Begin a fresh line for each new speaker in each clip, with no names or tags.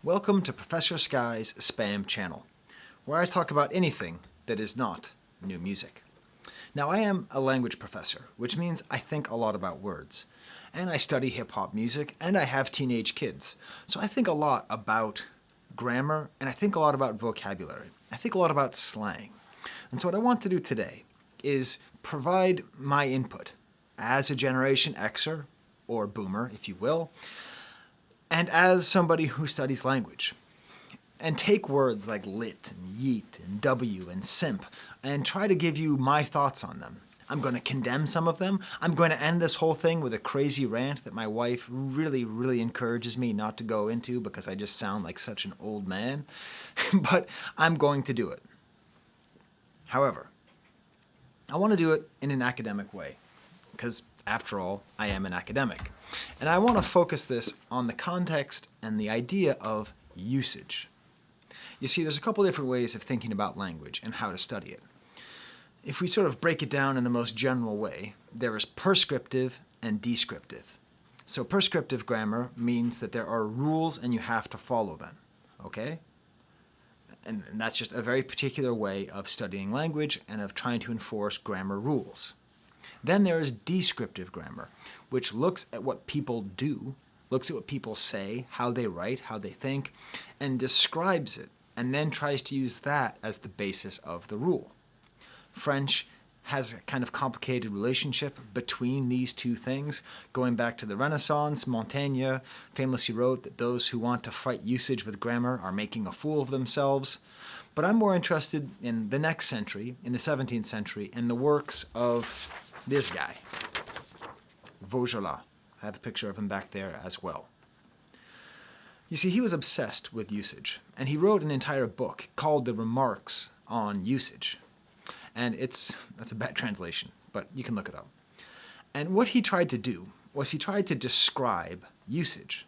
Welcome to Professor Sky's Spam channel, where I talk about anything that is not new music. Now, I am a language professor, which means I think a lot about words. And I study hip-hop music, and I have teenage kids. So I think a lot about grammar, and I think a lot about vocabulary. I think a lot about slang. And so what I want to do today is provide my input as a Generation Xer, or Boomer, if you will, and as somebody who studies language, and take words like lit and yeet and W and simp and try to give you my thoughts on them. I'm going to condemn some of them. I'm going to end this whole thing with a crazy rant that my wife really encourages me not to go into because I just sound like such an old man. But I'm going to do it. However, I want to do it in an academic way because, after all, I am an academic. And I want to focus this on the context and the idea of usage. You see, there's a couple different ways of thinking about language and how to study it. If we sort of break it down in the most general way, there is prescriptive and descriptive. So prescriptive grammar means that there are rules and you have to follow them, okay? And that's just a very particular way of studying language and of trying to enforce grammar rules. Then there is descriptive grammar, which looks at what people do, looks at what people say, how they write, how they think, and describes it, and then tries to use that as the basis of the rule. French has a kind of complicated relationship between these two things. Going back to the Renaissance, Montaigne famously wrote that those who want to fight usage with grammar are making a fool of themselves. But I'm more interested in the next century, in the 17th century, and the works of this guy, Vaugelas. I have a picture of him back there as well. You see, he was obsessed with usage, and he wrote an entire book called The Remarks on Usage. And that's a bad translation, but you can look it up. And what he tried to do was he tried to describe usage.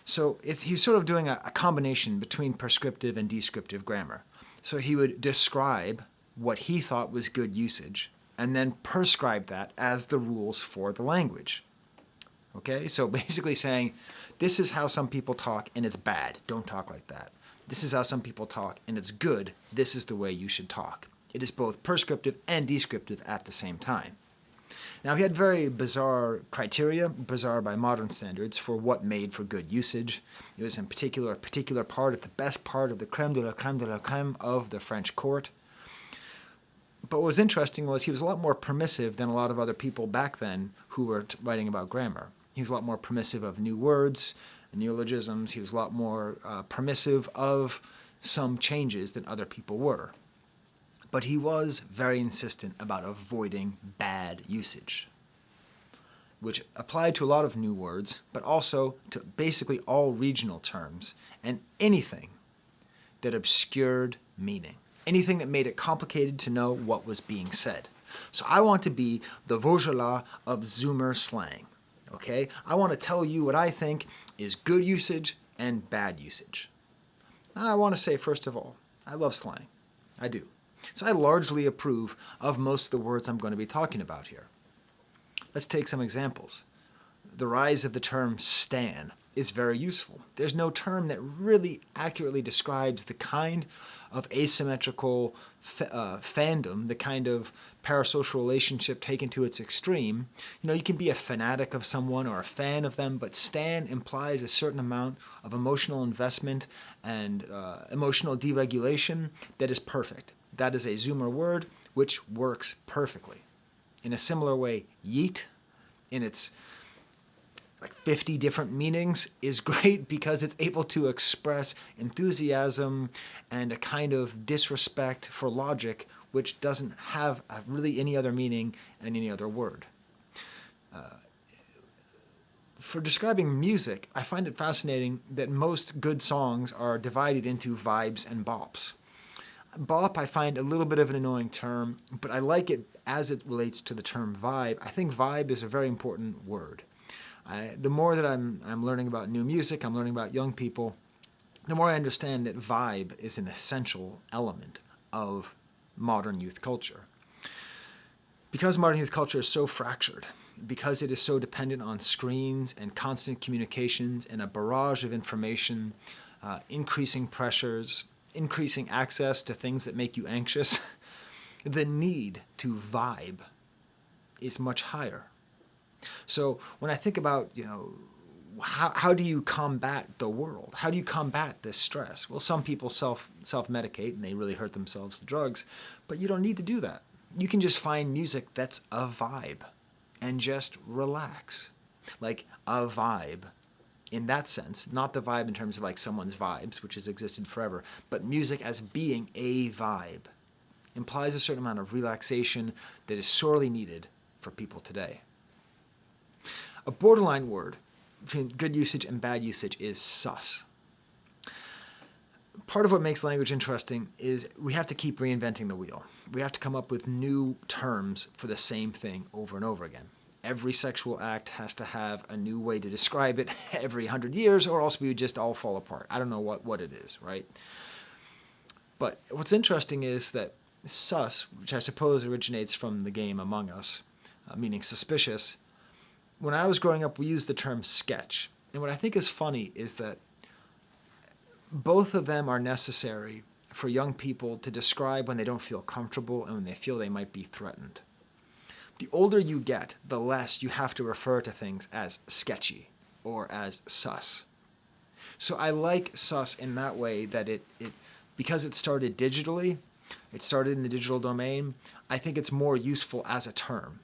So he's sort of doing a combination between prescriptive and descriptive grammar. So he would describe what he thought was good usage, and then prescribe that as the rules for the language. Okay, so basically saying, this is how some people talk and it's bad, don't talk like that. This is how some people talk and it's good, this is the way you should talk. It is both prescriptive and descriptive at the same time. Now, he had very bizarre criteria, bizarre by modern standards, for what made for good usage. It was in particular a particular part of the best part of the crème de la crème of the French court. But what was interesting was he was a lot more permissive than a lot of other people back then who were writing about grammar. He was a lot more permissive of new words, neologisms. He was a lot more permissive of some changes than other people were. But he was very insistent about avoiding bad usage, which applied to a lot of new words, but also to basically all regional terms and anything that obscured meaning. Anything that made it complicated to know what was being said. So I want to be the Vaugelas of Zoomer slang, okay? I want to tell you what I think is good usage and bad usage. Now, I want to say, first of all, I love slang. I do. So I largely approve of most of the words I'm going to be talking about here. Let's take some examples. The rise of the term stan is very useful. There's no term that really accurately describes the kind of asymmetrical fandom, the kind of parasocial relationship taken to its extreme. You know, you can be a fanatic of someone or a fan of them, but stan implies a certain amount of emotional investment and emotional deregulation that is perfect. That is a Zoomer word which works perfectly. In a similar way, yeet, in its like 50 different meanings, is great because it's able to express enthusiasm and a kind of disrespect for logic which doesn't have really any other meaning in any other word. For describing music, I find it fascinating that most good songs are divided into vibes and bops. Bop I find a little bit of an annoying term, but I like it as it relates to the term vibe. I think vibe is a very important word. The more that I'm learning about new music, I'm learning about young people, the more I understand that vibe is an essential element of modern youth culture. Because modern youth culture is so fractured, because it is so dependent on screens and constant communications and a barrage of information, increasing pressures, increasing access to things that make you anxious, the need to vibe is much higher. So when I think about, how do you combat the world? How do you combat this stress? Well, some people self-medicate and they really hurt themselves with drugs, but you don't need to do that. You can just find music that's a vibe and just relax. Like a vibe in that sense, not the vibe in terms of like someone's vibes, which has existed forever, but music as being a vibe implies a certain amount of relaxation that is sorely needed for people today. A borderline word between good usage and bad usage is sus. Part of what makes language interesting is we have to keep reinventing the wheel. We have to come up with new terms for the same thing over and over again. Every sexual act has to have a new way to describe it every 100 years, or else we would just all fall apart. I don't know what it is, right? But what's interesting is that sus, which I suppose originates from the game Among Us, meaning suspicious, when I was growing up, we used the term sketch. And what I think is funny is that both of them are necessary for young people to describe when they don't feel comfortable and when they feel they might be threatened. The older you get, the less you have to refer to things as sketchy or as sus. So I like sus in that way that it because it started digitally, it started in the digital domain, I think it's more useful as a term.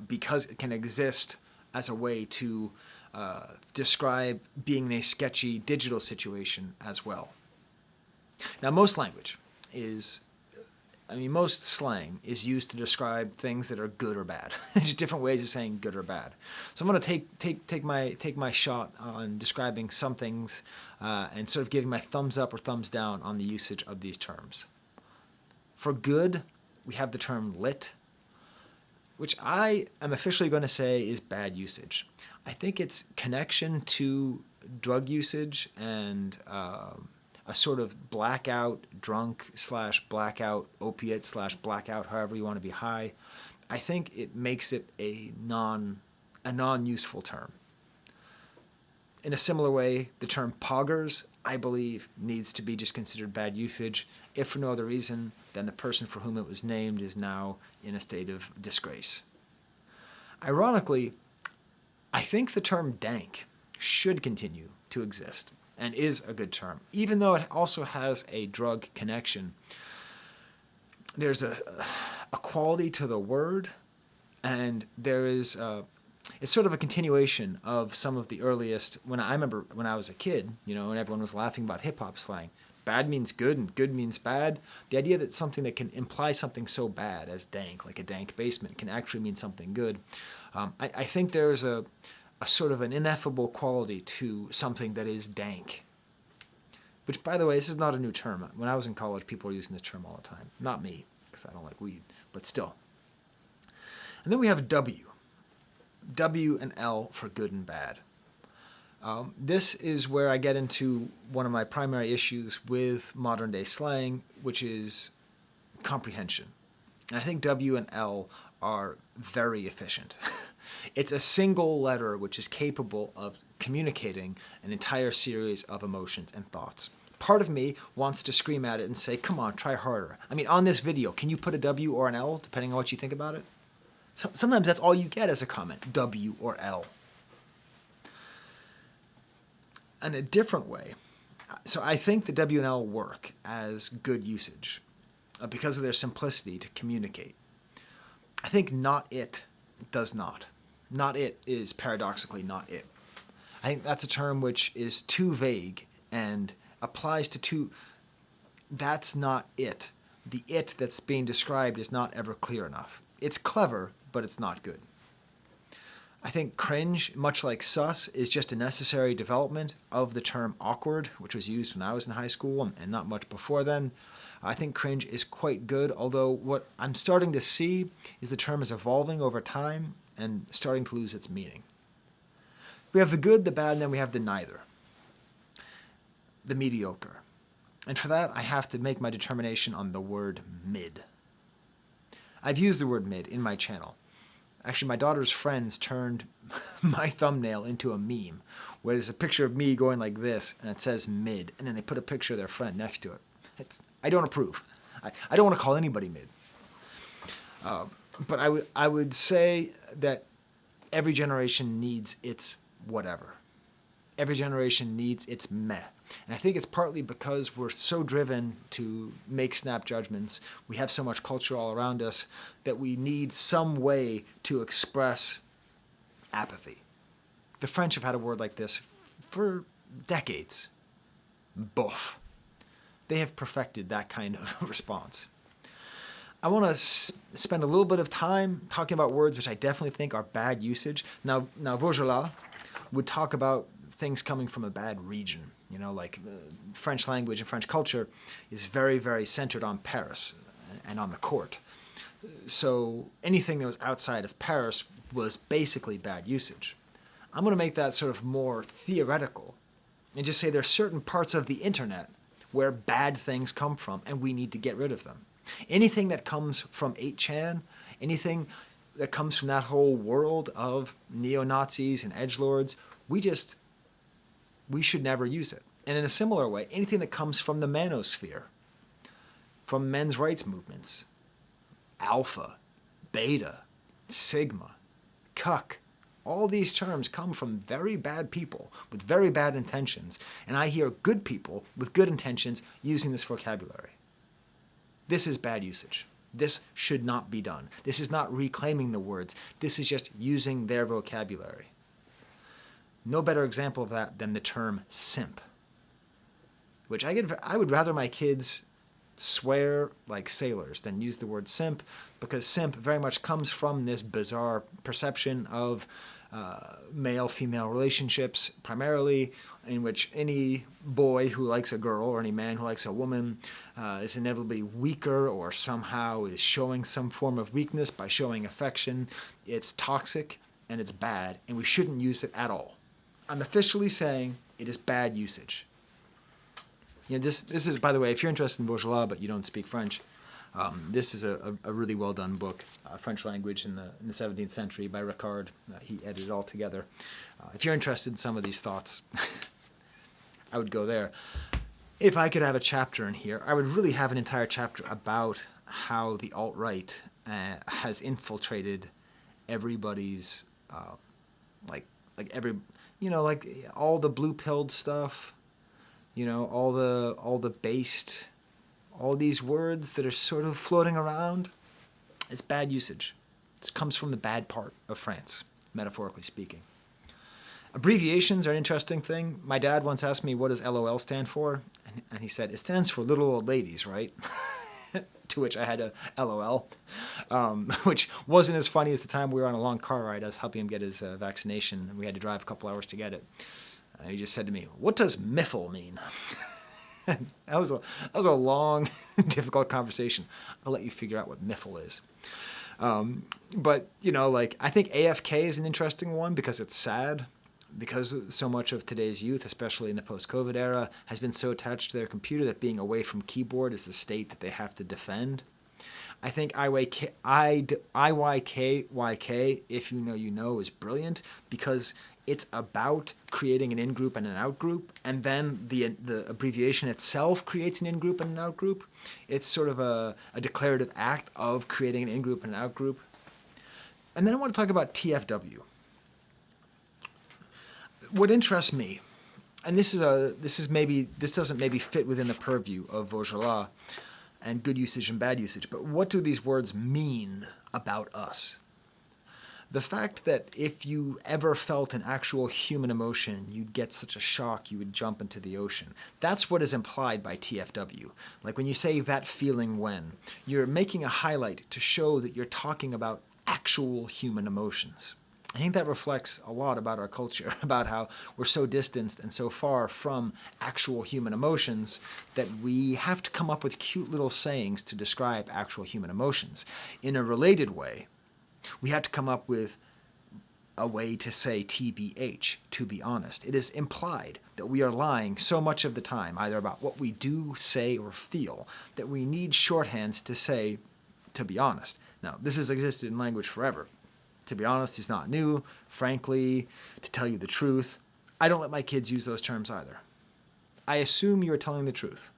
Because it can exist as a way to describe being in a sketchy digital situation as well. Now, most slang is used to describe things that are good or bad. Just different ways of saying good or bad. So I'm going to take my shot on describing some things and sort of giving my thumbs up or thumbs down on the usage of these terms. For good, we have the term lit, which I am officially going to say is bad usage. I think its connection to drug usage and a sort of blackout drunk / blackout opiate / blackout, however you want to be high, I think it makes it a non-useful term. In a similar way, the term poggers, I believe, needs to be just considered bad usage. If for no other reason than the person for whom it was named is now in a state of disgrace. Ironically, I think the term dank should continue to exist and is a good term, even though it also has a drug connection. There's a quality to the word, and there is it's sort of a continuation of some of the earliest. I remember when I was a kid, and everyone was laughing about hip-hop slang. Bad means good and good means bad. The idea that something that can imply something so bad as dank, like a dank basement, can actually mean something good. I think there's a sort of an ineffable quality to something that is dank. Which, by the way, this is not a new term. When I was in college, people were using this term all the time. Not me, because I don't like weed, but still. And then we have W. W and L for good and bad. This is where I get into one of my primary issues with modern day slang, which is comprehension. And I think W and L are very efficient. It's a single letter which is capable of communicating an entire series of emotions and thoughts. Part of me wants to scream at it and say, come on, try harder. I mean, on this video, can you put a W or an L, depending on what you think about it? Sometimes that's all you get as a comment, W or L. In a different way, so I think the W and L work as good usage because of their simplicity to communicate. I think not it does not. Not it is paradoxically not it. I think that's a term which is too vague and applies to that's not it. The it that's being described is not ever clear enough. It's clever, but it's not good. I think cringe, much like sus, is just a necessary development of the term awkward, which was used when I was in high school and not much before then. I think cringe is quite good, although what I'm starting to see is the term is evolving over time and starting to lose its meaning. We have the good, the bad, and then we have the neither. The mediocre. And for that, I have to make my determination on the word mid. I've used the word mid in my channel. Actually, my daughter's friends turned my thumbnail into a meme, where there's a picture of me going like this, and it says mid, and then they put a picture of their friend next to it. I don't approve. I don't want to call anybody mid. But I would say that every generation needs its whatever. Every generation needs its meh. And I think it's partly because we're so driven to make snap judgments. We have so much culture all around us that we need some way to express apathy. The French have had a word like this for decades. Bof. They have perfected that kind of response. I want to spend a little bit of time talking about words which I definitely think are bad usage. Now Vaugelas would talk about things coming from a bad region. You know, like French language and French culture is very, very centered on Paris and on the court. So anything that was outside of Paris was basically bad usage. I'm going to make that sort of more theoretical and just say there's certain parts of the internet where bad things come from and we need to get rid of them. Anything that comes from 8chan, anything that comes from that whole world of neo-Nazis and edgelords, we should never use it. And in a similar way, anything that comes from the manosphere, from men's rights movements, alpha, beta, sigma, cuck, all these terms come from very bad people with very bad intentions, and I hear good people with good intentions using this vocabulary. This is bad usage. This should not be done. This is not reclaiming the words. This is just using their vocabulary. No better example of that than the term simp, which I would rather my kids swear like sailors than use the word simp, because simp very much comes from this bizarre perception of male-female relationships, primarily, in which any boy who likes a girl or any man who likes a woman is inevitably weaker or somehow is showing some form of weakness by showing affection. It's toxic and it's bad, and we shouldn't use it at all. I'm officially saying it is bad usage. You know, this is, by the way, if you're interested in Vaugelas but you don't speak French, this is a really well done book, French language in the 17th century by Ricard. He edited it all together. If you're interested in some of these thoughts, I would go there. If I could have a chapter in here, I would really have an entire chapter about how the alt-right has infiltrated everybody's, like all the blue-pilled stuff, you know, all the based, all these words that are sort of floating around. It's bad usage. This comes from the bad part of France, metaphorically speaking. Abbreviations are an interesting thing. My dad once asked me, what does LOL stand for? And he said, it stands for little old ladies, right? To which I had a LOL, which wasn't as funny as the time we were on a long car ride. I was helping him get his vaccination, and we had to drive a couple hours to get it. He just said to me, what does miffle mean? that was a long, difficult conversation. I'll let you figure out what miffle is. But, you know, like, I think AFK is an interesting one because it's sad. Because so much of today's youth, especially in the post-COVID era, has been so attached to their computer that being away from keyboard is a state that they have to defend. I think IYK, if you know, you know, is brilliant because it's about creating an in-group and an out-group, and then the abbreviation itself creates an in-group and an out-group. It's sort of a declarative act of creating an in-group and an out-group. And then I want to talk about TFW. What interests me, and this doesn't maybe fit within the purview of Vaugelas and good usage and bad usage, but what do these words mean about us? The fact that if you ever felt an actual human emotion, you'd get such a shock you would jump into the ocean. That's what is implied by TFW. Like when you say that feeling when, you're making a highlight to show that you're talking about actual human emotions. I think that reflects a lot about our culture, about how we're so distanced and so far from actual human emotions that we have to come up with cute little sayings to describe actual human emotions. In a related way, we have to come up with a way to say TBH, to be honest. It is implied that we are lying so much of the time, either about what we do, say, or feel, that we need shorthands to say, to be honest. Now, this has existed in language forever. To be honest, is not new. Frankly, to tell you the truth, I don't let my kids use those terms either. I assume you are telling the truth.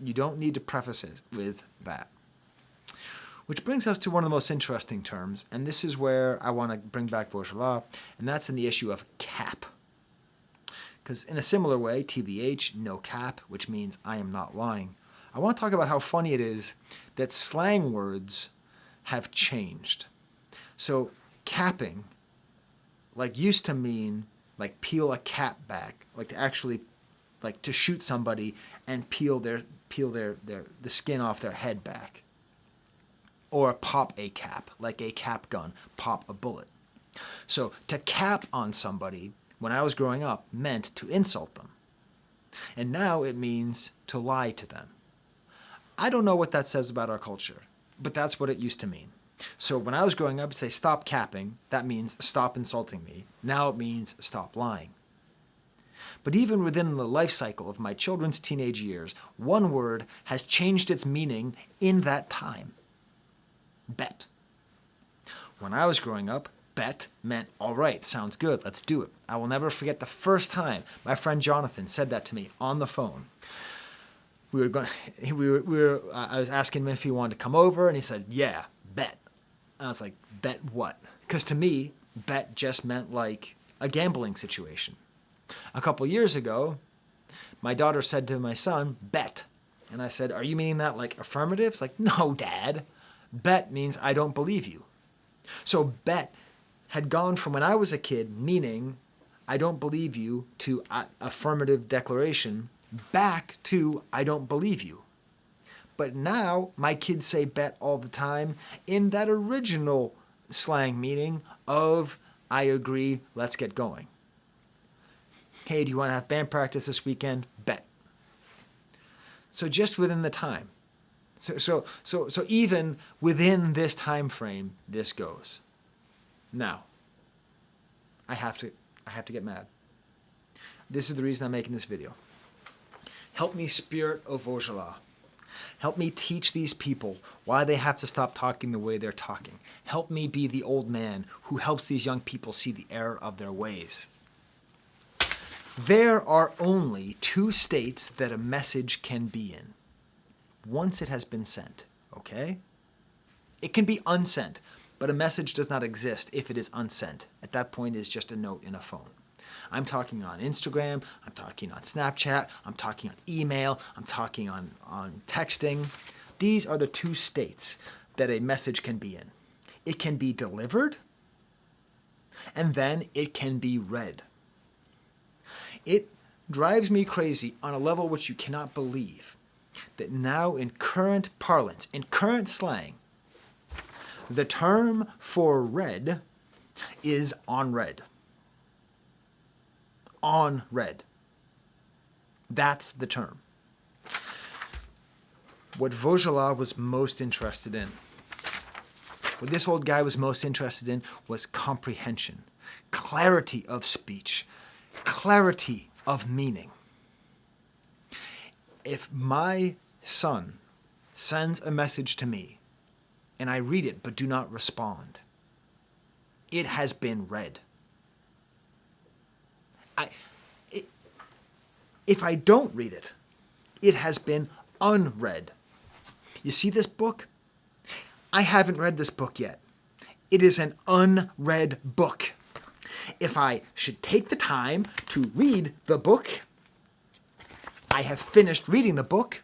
You don't need to preface it with that. Which brings us to one of the most interesting terms, and this is where I want to bring back Vaugelas, and that's in the issue of cap. Because in a similar way, TBH, no cap, which means I am not lying, I want to talk about how funny it is that slang words have changed. So capping, like, used to mean like peel a cap back, like to actually, like to shoot somebody and peel the skin off their head back. Or pop a cap, like a cap gun, pop a bullet. So to cap on somebody, when I was growing up, meant to insult them. And now it means to lie to them. I don't know what that says about our culture, but that's what it used to mean. So when I was growing up, it'd say stop capping. That means stop insulting me. Now it means stop lying. But even within the life cycle of my children's teenage years, one word has changed its meaning in that time. Bet. When I was growing up, bet meant, all right, sounds good, let's do it. I will never forget the first time my friend Jonathan said that to me on the phone. I was asking him if he wanted to come over, and he said, yeah, bet. I was like, bet what? Because to me, bet just meant like a gambling situation. A couple years ago, my daughter said to my son, bet. And I said, are you meaning that like affirmative? It's like, no, Dad. Bet means I don't believe you. So bet had gone from when I was a kid, meaning I don't believe you, to affirmative declaration, back to I don't believe you. But now my kids say bet all the time in that original slang meaning of I agree, let's get going. Hey, do you want to have band practice this weekend? Bet. So just within the time. So even within this time frame, this goes. Now, I have to get mad. This is the reason I'm making this video. Help me, Spirit of Vaugelas. Help me teach these people why they have to stop talking the way they're talking. Help me be the old man who helps these young people see the error of their ways. There are only two states that a message can be in. Once it has been sent, okay? It can be unsent, but a message does not exist if it is unsent. At that point, it's just a note in a phone. I'm talking on Instagram, I'm talking on Snapchat, I'm talking on email, I'm talking on texting. These are the two states that a message can be in. It can be delivered, and then it can be read. It drives me crazy on a level which you cannot believe that now in current parlance, in current slang, the term for read is ONREAD. ONREAD. That's the term. What Vaugelas was most interested in, what this old guy was most interested in, was comprehension, clarity of speech, clarity of meaning. If my son sends a message to me and I read it but do not respond, it has been read. If I don't read it, it has been unread. You see this book? I haven't read this book yet. It is an unread book. If I should take the time to read the book, I have finished reading the book.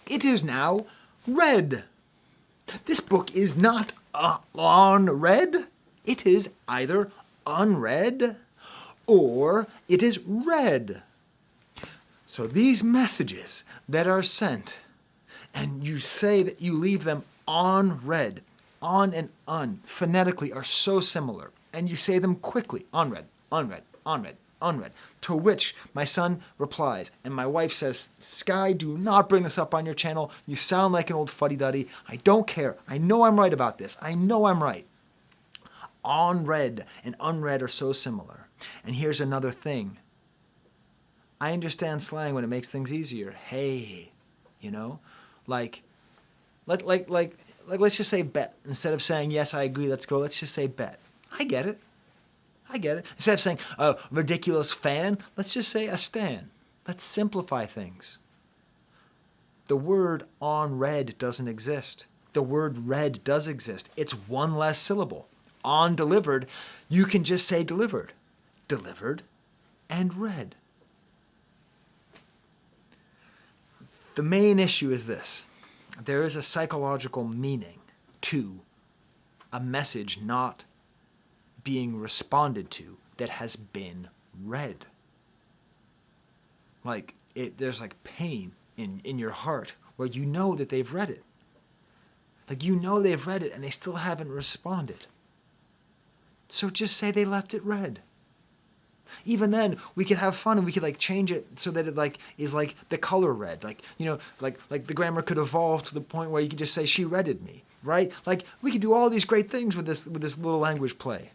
It is now read. This book is not unread. It is either unread or it is read. So these messages that are sent, and you say that you leave them unread, on and un, phonetically are so similar, and you say them quickly, unread, unread, unread, unread, to which my son replies, and my wife says, Sky, do not bring this up on your channel. You sound like an old fuddy-duddy. I don't care. I know I'm right about this. I know I'm right. On-read and unread are so similar. And here's another thing. I understand slang when it makes things easier. Hey, you know, like let's just say bet. Instead of saying, yes, I agree, let's go, let's just say bet. I get it. I get it. Instead of saying a ridiculous fan, let's just say a stan. Let's simplify things. The word ONREAD doesn't exist. The word read does exist. It's one less syllable. On delivered, you can just say delivered. Delivered and read. The main issue is this. There is a psychological meaning to a message not being responded to that has been read. Like, there's like pain in your heart where you know that they've read it. Like, you know they've read it and they still haven't responded. So just say they left it read. Even then, we could have fun and we could like change it so that it like is like the color red. Like, you know, like the grammar could evolve to the point where you could just say she readed me, right? Like, we could do all these great things with this little language play.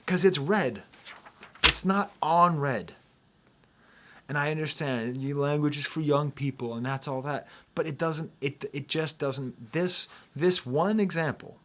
Because it's read. It's not on read. And I understand language is for young people and that's all that. But it just doesn't, this one example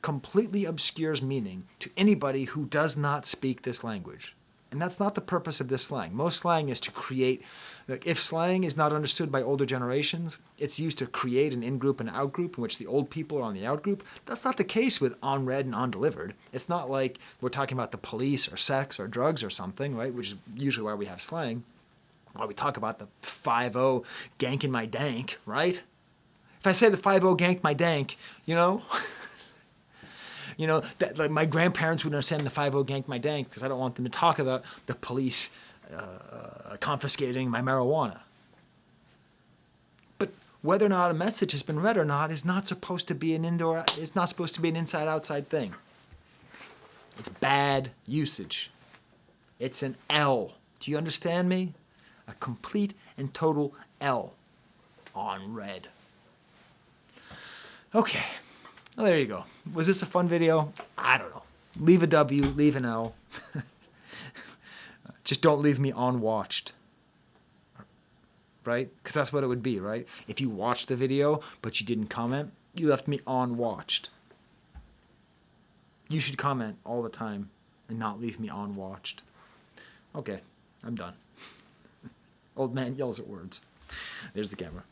completely obscures meaning to anybody who does not speak this language. And that's not the purpose of this slang. Most slang is to create, like, if slang is not understood by older generations, it's used to create an in-group and out-group in which the old people are on the out-group. That's not the case with on-read and on-delivered. It's not like we're talking about the police or sex or drugs or something, right? Which is usually why we have slang. Why we talk about the 5-0 ganking my dank, right? If I say the 5-0 ganked my dank, you know, that like my grandparents would understand the 5-0 ganked my dank because I don't want them to talk about the police confiscating my marijuana. But whether or not a message has been read or not is not supposed to be an inside-outside thing. It's bad usage. It's an L. Do you understand me? A complete and total L on read. Okay, well, there you go. Was this a fun video? I don't know. Leave a W, leave an L. Just don't leave me unwatched. Right? Because that's what it would be, right? If you watched the video, but you didn't comment, you left me unwatched. You should comment all the time and not leave me unwatched. Okay, I'm done. Old man yells at words. There's the camera.